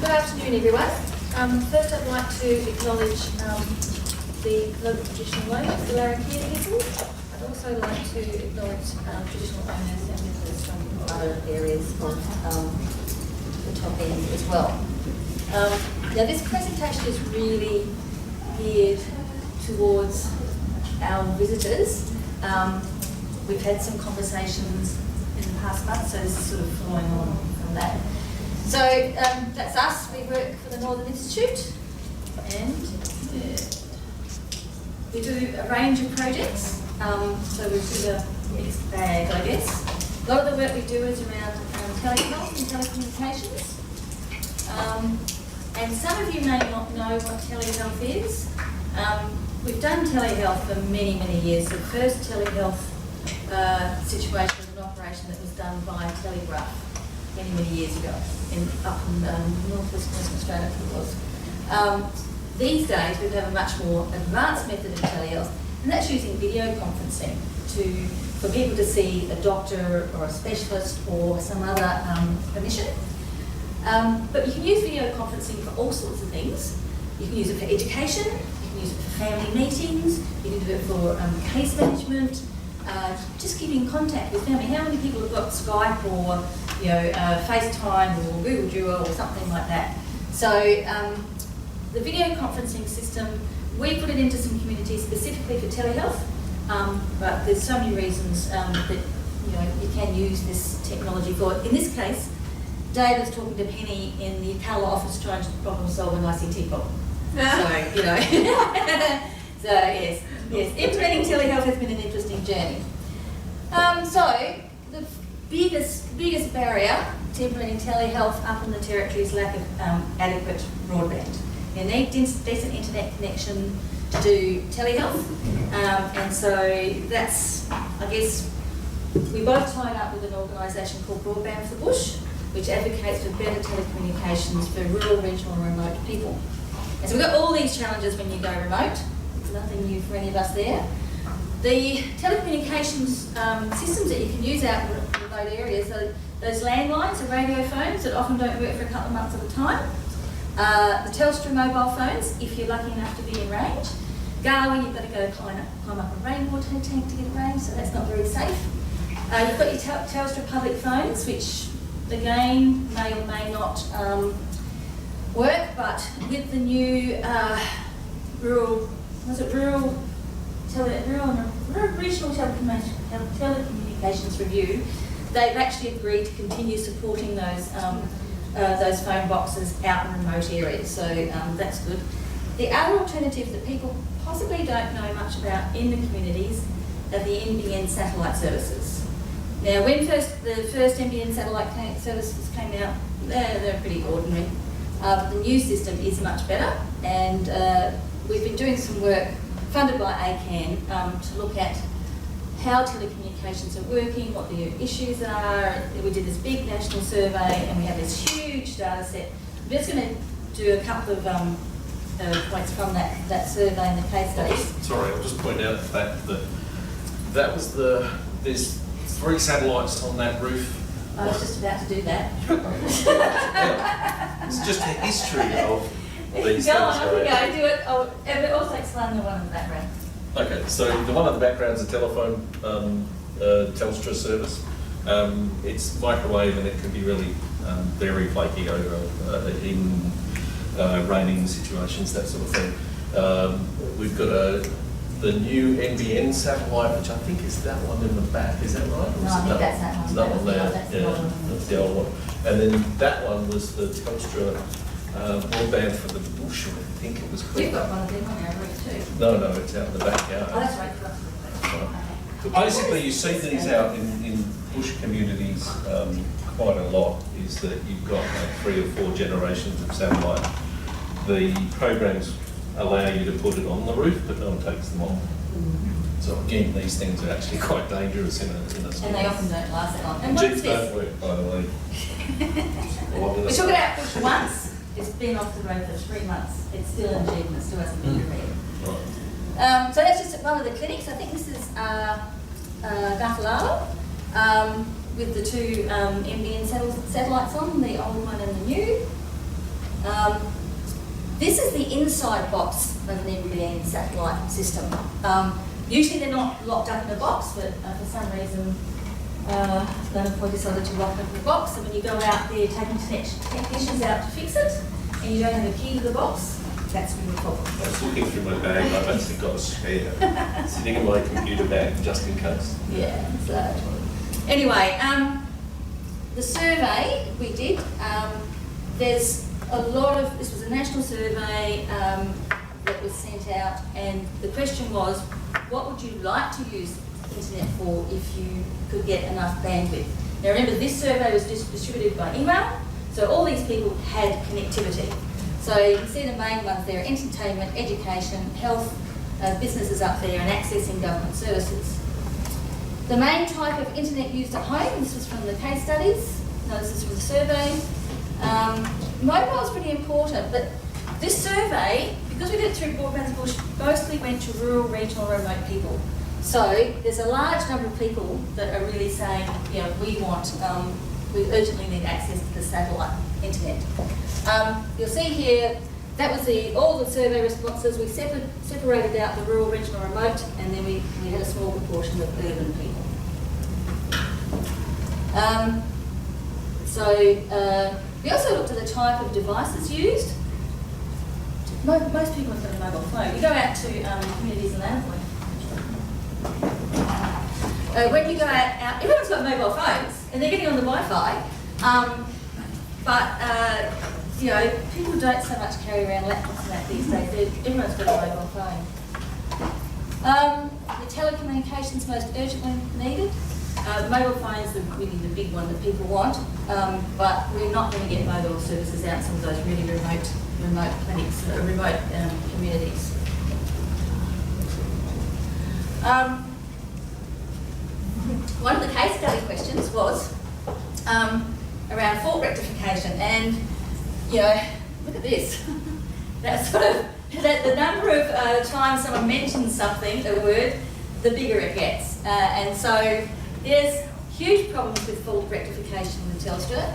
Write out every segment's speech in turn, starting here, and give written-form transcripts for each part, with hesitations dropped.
Good afternoon, everyone. First, I'd like to acknowledge the local traditional owners, the Larrakia people. I'd also like to acknowledge traditional owners and visitors from other areas of the top end as well. Now, this presentation is really geared towards our visitors. We've had some conversations in the past month, so this is sort of following on from that. So that's us. We work for the Northern Institute, and we do a range of projects. So we've got a mixed bag, I guess. A lot of the work we do is around telehealth and telecommunications. And some of you may not know what telehealth is. We've done telehealth for many, many years. The first telehealth situation was an operation that was done by telegraph many, many years ago up in northwest Western Australia, I think it was. These days we have a much more advanced method of telehealth, and that's using video conferencing for people to see a doctor or a specialist or some other clinician. But you can use video conferencing for all sorts of things. You can use it for education, you can use it for family meetings, you can do it for case management, just keeping in contact with family. How many people have got Skype or FaceTime or Google Duo or something like that? So the video conferencing system, we put it into some communities specifically for telehealth, but there's so many reasons that you can use this technology for. In this case, Dave was talking to Penny in the Apollo office trying to problem solve an ICT problem. So yes, implementing telehealth has been an interesting journey. So the biggest barrier to implementing telehealth up in the territory is lack of adequate broadband. You need decent internet connection to do telehealth, and so that's, I guess, we both tied up with an organisation called Broadband for the Bush, which advocates for better telecommunications for rural, regional and remote people. And so we've got all these challenges when you go remote. It's nothing new for any of us there. The telecommunications systems that you can use out in remote areas are those landlines and radio phones that often don't work for a couple of months at a time. The Telstra mobile phones, if you're lucky enough to be in range. Garwa, you've got to go climb up a rainwater tank to get range, so that's not very safe. You've got your Telstra public phones, which again may or may not work, but with the new rural and regional telecommunications review, they've actually agreed to continue supporting those phone boxes out in remote areas, so that's good. The other alternative that people possibly don't know much about in the communities are the NBN satellite services. Now, when the first NBN satellite services came out, they're pretty ordinary. The new system is much better, and we've been doing some work funded by ACAN to look at how telecommunications are working, what the issues are. We did this big national survey and we have this huge data set. I'm just going to do a couple of points from that survey and the case studies. I'll just point out the fact that was there's 3 satellites on that roof. I was just about to do that. It's just a history of these things. Go on, do it. But also explain the one in the background. Okay, so the one in the background is a telephone Telstra service. It's microwave and it can be really very flaky over in raining situations, that sort of thing. We've got the new NBN satellite, which I think is that one in the back. Is that right? No, I think that's that one. Is that one there? That's the old one. And then that one was the Telstra broadband for the bush, I think it was called. We've got one of them on our roof too. No, it's out in the backyard. Oh, that's right. But basically, you see these out in bush communities quite a lot, is that you've got like 3 or 4 generations of satellite. The programs allow you to put it on the roof, but no one takes them on. So again, these things are actually quite dangerous in a and they often don't last that long. And Jeeps don't work, by the way. We took it out bush once. It's been off the road for 3 months. It's still in Jeep and it still hasn't been repaired. Right. So that's just one of the clinics. I think this is Gafalala, with the 2 NBN satellites on, the old one and the new. This is the inside box of an NBN satellite system. Usually they're not locked up in a box, but for some reason, Leonard decided to lock up the box. And when you go out there taking technicians out to fix it, and you don't have a key to the box, that's when the problem. I was looking through my bag, I've actually got a spare sitting in my computer bag just in case. Yeah, so anyway, the survey we did, there's a lot of, this was a national survey that was sent out, and the question was, what would you like to use internet for if you could get enough bandwidth? Now remember, this survey was distributed by email, so all these people had connectivity. So you can see the main ones there: entertainment, education, health, businesses up there, and accessing government services. The main type of internet used at home, this was from the case studies, no, this is from the survey. Mobile is pretty important, but this survey, because we did it through Broadband Bush, mostly went to rural, regional, remote people. So there's a large number of people that are really saying, you know, we urgently need access to the satellite internet. You'll see here, that was all the survey responses. We separated out the rural, regional, remote, and then we had a small proportion of urban people. We also looked at the type of devices used. Most people have got a mobile phone. You go out to communities in Adelaide. When you go out, everyone's got mobile phones, and they're getting on the Wi-Fi. You know, people don't so much carry around laptops and that these days. Everyone's got a mobile phone. The telecommunications most urgently needed. Mobile phones are really the big one that people want, but we're not going to get mobile services out in some of those really remote clinics, remote communities. One of the case study questions was around fault rectification, and you know, look at this. That's sort of the number of times someone mentions something, a word, the bigger it gets, and so there's huge problems with fault rectification with Telstra.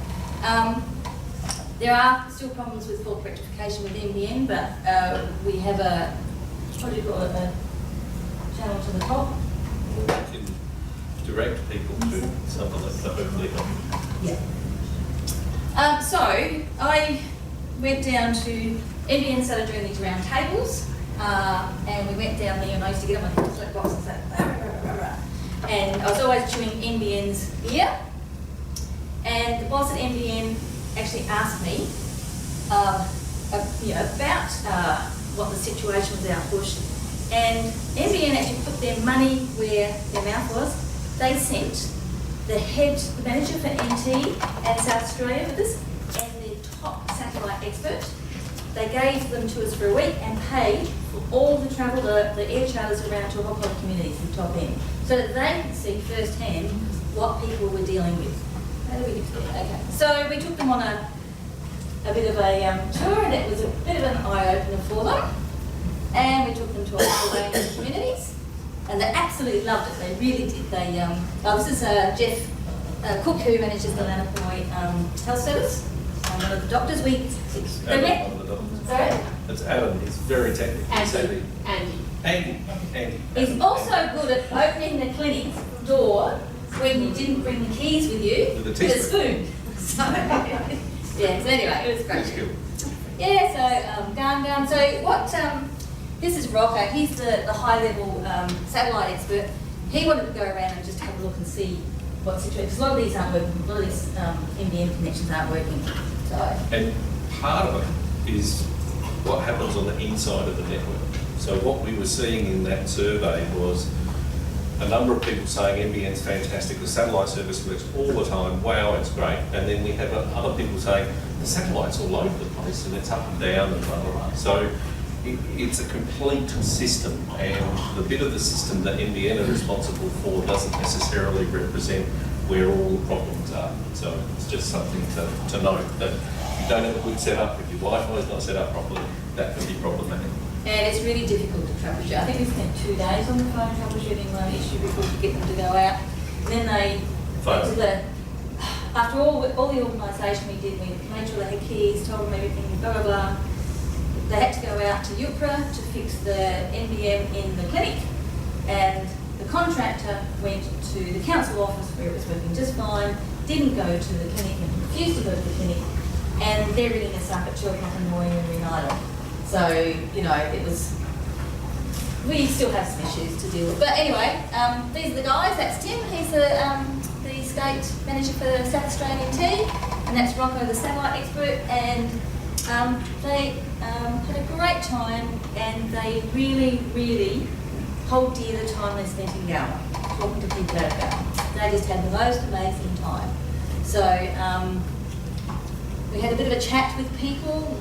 There are still problems with fault rectification with NBN, but we have a, what do you call it, a channel to the top. We can direct people to something like that, hopefully. Yeah. So I went down to NBN, started doing these round tables, and we went down there, and I used to get on my flip box and say, rah, rah, rah, rah. And I was always chewing NBN's ear, and the boss at NBN actually asked me about what the situation was out bush, and NBN actually put their money where their mouth was. They sent the manager for NT and South Australia with us, and their top satellite expert. They gave them to us for a week and paid for all the travel, the air charters around to Rocco communities, the top end, so that they could see firsthand what people were dealing with. How do we get to that? Okay. So we took them on a bit of a tour, and it was a bit of an eye-opener for them. And we took them to all the range of communities, and they absolutely loved it. They really did. This is Jeff Cook, who manages the Lanapoy Health Service. One of the doctors. Sorry? That's Adam. He's very technical. Andy. He's also good at opening the clinic door when you didn't bring the keys with you with a spoon. So, yeah, so anyway, it was great. Yeah, so Gun. So what, this is Rocco. He's the high-level satellite expert. He wanted to go around and just have a look and see what situation, because a lot of these aren't working, a lot of these NBN connections aren't working. So. And part of it is what happens on the inside of the network. So what we were seeing in that survey was a number of people saying NBN's fantastic, the satellite service works all the time, wow, it's great. And then we have other people saying the satellite's all over the place and it's up and down and blah, blah, blah. So it's a complete system, and the bit of the system that NBN are responsible for doesn't necessarily represent where all the problems are. So it's just something to note that if you don't have a good setup, if your Wi-Fi is not set up properly, that can be problematic. And it's really difficult to troubleshoot. I think we spent 2 days on the phone troubleshooting one issue before we could get them to go out. And then they went to the after all the organisation we did, we made sure they had keys, told them everything, blah, blah, blah. They had to go out to Yukra to fix the NBM in the clinic, and the contractor went to the council office where it was working just fine, didn't go to the clinic and refused to go to the clinic, and they're ringing us up at 2 o'clock in the morning when we're in Idle. So, you know, it was, we still have some issues to deal with. But anyway, these are the guys. That's Tim, he's the skate manager for the South Australian team, and that's Rocco, the satellite expert, and they had a great time, and they really, really hold dear the time they spent in Gower, talking to people out of Gower. They just had the most amazing time. So we had a bit of a chat with people.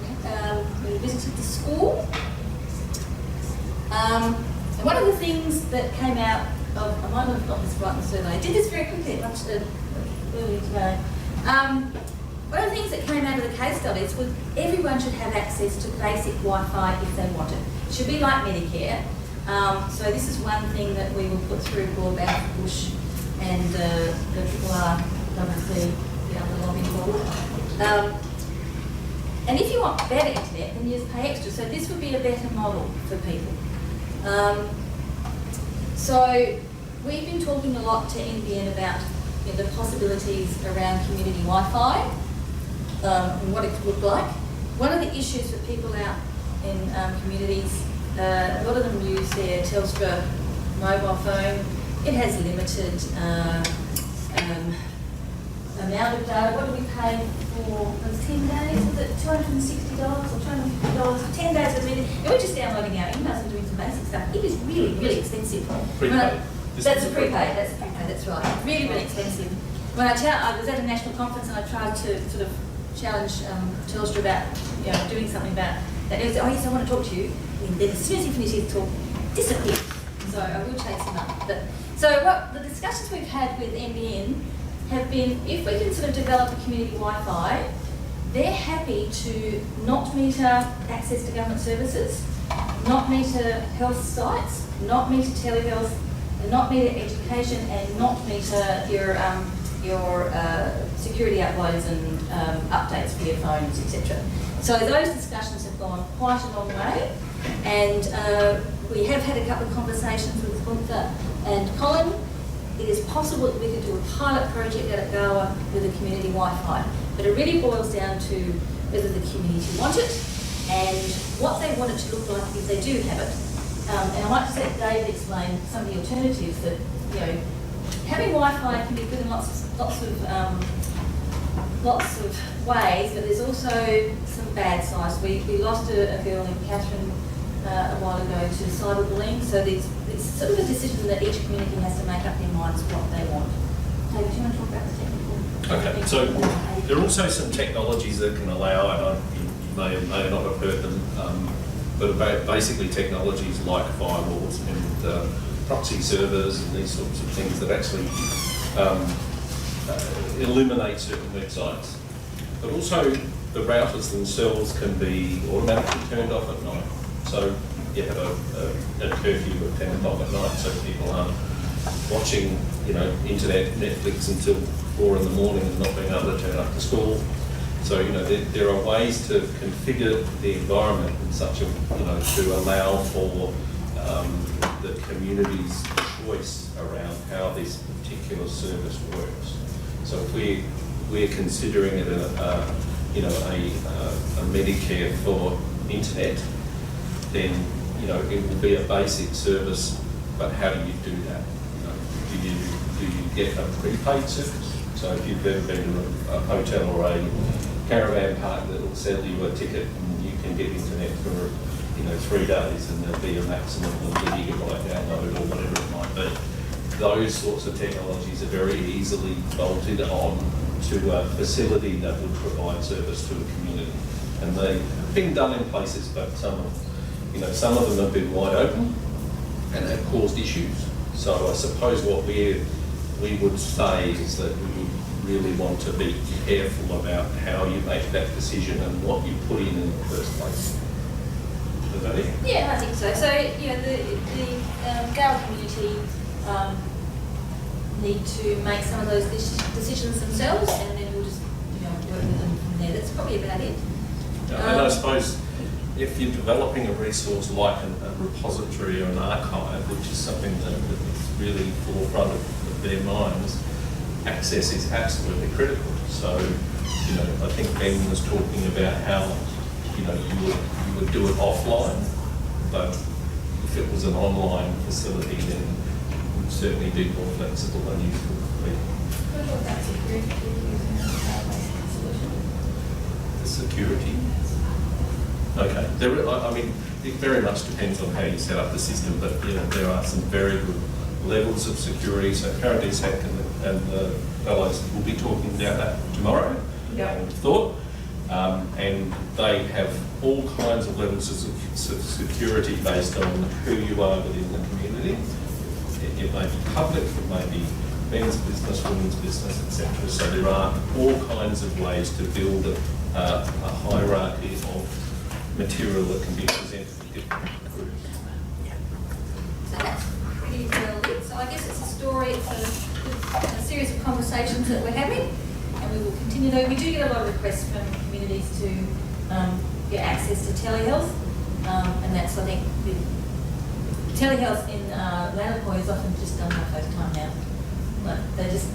We visited the school. And one of the things that came out of, I might have got this right in the survey, I did this very quickly much earlier today. One of the things that came out of the case studies was everyone should have access to basic Wi-Fi if they want it. It should be like Medicare. So this is one thing that we will put through Broadband Bush and the RRWC, the other lobby board. And if you want better internet, then you just pay extra. So this would be a better model for people. So we've been talking a lot to NBN about the possibilities around community Wi-Fi and what it could look like. One of the issues for people out in communities, a lot of them use their Telstra mobile phone. It has limited amount of data. What do we pay for those 10 days? Was it $260 or $250 for 10 days? And we're just downloading our emails and doing some basic stuff. It is really, really expensive. Prepaid. That's a prepaid, that's right. Really, really expensive. When I was at a national conference and I tried to sort of challenge Telstra about doing something about that. He said, oh yes, I want to talk to you. And then as soon as he finished his talk, disappeared. So I will chase him up. But so what the discussions we've had with NBN have been, if we can sort of develop a community Wi-Fi, they're happy to not meter access to government services, not meter health sites, not meter telehealth, not meter education, and not meter your security uploads and updates for your phones, etc. So those discussions have gone quite a long way, and we have had a couple of conversations with Murtagh and Colin. It is possible that we could do a pilot project out at Gower with a community Wi-Fi, but it really boils down to whether the community want it and what they want it to look like if they do have it. And I might just let David explain some of the alternatives that, having Wi-Fi can be good in lots of ways, but there's also some bad sides. We lost a girl in Catherine a while ago to cyberbullying, so it's sort of a decision that each community has to make up their minds what they want. David, do you want to talk about the technical? Okay, so there are also some technologies that can allow, and you may or may not have heard them, but about basically technologies like firewalls and proxy servers and these sorts of things that actually eliminate certain websites. But also the routers themselves can be automatically turned off at night. So you have a curfew of 10 o'clock at night, so people aren't watching, internet, Netflix until 4 in the morning and not being able to turn up to school. So there are ways to configure the environment in such a to allow for the community's choice around how this particular service works. So if we're considering it a Medicare for internet, then it will be a basic service. But how do you do that? Do you get a prepaid service? So if you've ever been to a hotel or a caravan park that will sell you a ticket and you can get internet for 3 days and there'll be a maximum of a gigabyte download or whatever it might be. Those sorts of technologies are very easily bolted on to a facility that would provide service to a community. And they've been done in places, but some of them have been wide open and have caused issues. So I suppose what we would say is that we would really want to be careful about how you make that decision and what you put in the first place. Is that it? Yeah, I think so. So, the Gower community need to make some of those decisions themselves, and then probably about it. And I suppose if you're developing a resource like a repository or an archive, which is something that is really forefront of their minds, access is absolutely critical. So, you know, I think Ben was talking about how, you know, you would do it offline, but if it was an online facility, then it would certainly be more flexible and useful for people. What about security? The security? Okay. I mean, it very much depends on how you set up the system, but you know, there are some very good levels of security. So Paradishack and the fellows will be talking about that tomorrow. Yep. I would have thought. And they have all kinds of levels of security based on who you are within the community. It may be public, it may be men's business, women's business, etc. So there are all kinds of ways to build a hierarchy of material that can be presented to different groups. So that's pretty well it. So I guess it's a story, it's a series of conversations that we're having, and we will continue though. We do get a lot of requests from communities to get access to telehealth, and that's, I think, the telehealth in Lanapoi is often just done by FaceTime now. Like, they just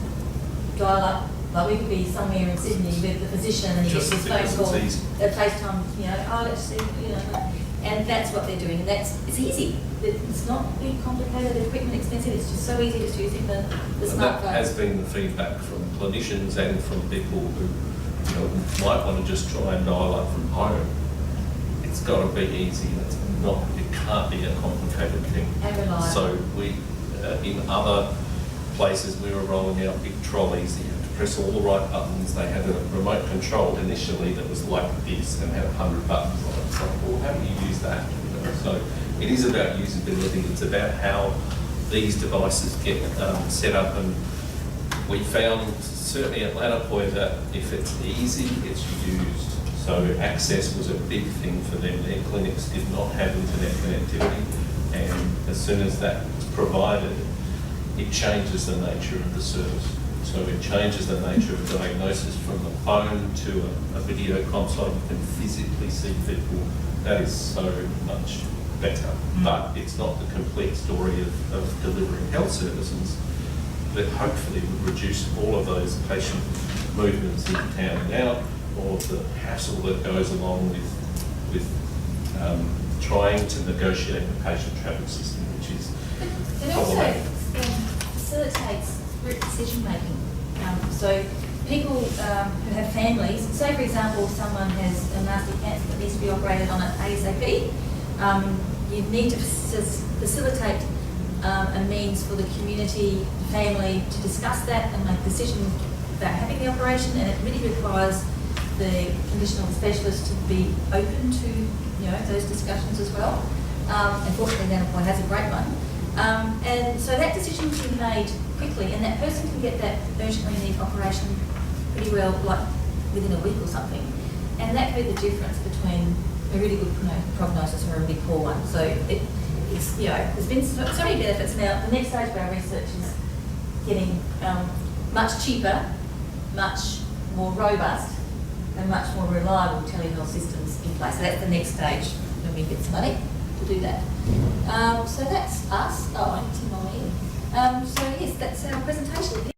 dial up. Like we could be somewhere in Sydney with the physician and you get this phone call, FaceTime, you know, oh, let's see, you know, and that's what they're doing. And it's easy. It's not really complicated, the equipment expensive, it's just so easy just using the smartphone. That has been the feedback from clinicians and from people who, you know, might want to just try and dial up from home. It's got to be easy. It can't be a complicated thing. And reliable. So we, in other places, we were rolling out big trolleys. You had to press all the right buttons. They had a remote control initially that was like this and had 100 buttons on it. It's like, well, how do you use that? You know, so it is about usability. It's about how these devices get set up, and we found certainly at Lanapoi that if it's easy, it's used. So access was a big thing for them. Their clinics did not have internet connectivity, and as soon as that was provided, it changes the nature of the service. So it changes the nature of diagnosis from the phone to a video console. You can physically see people. That is so much better. But it's not the complete story of delivering health services that hopefully would reduce all of those patient movements in town and out, or the hassle that goes along with trying to negotiate the patient travel system, which is It also facilitates group decision making. So people who have families, say for example someone has a nasty cancer that needs to be operated on at ASAP, you need to facilitate a means for the community, family to discuss that and make decisions about having the operation, and it really requires the conditional specialist to be open to, you know, those discussions as well. Unfortunately, Lanapoi has a great one. And so that decision can be made quickly, and that person can get that urgently needed operation pretty well, like within a week or something. And that can be the difference between a really good prognosis or a really poor one. So it's, you know, there's been so many benefits. Now, the next stage of our research is getting much cheaper, much more robust, and much more reliable telehealth systems in place. So that's the next stage when we get some money to do that. So that's us. Oh, I'm Tim O'Neill. So yes, that's our presentation.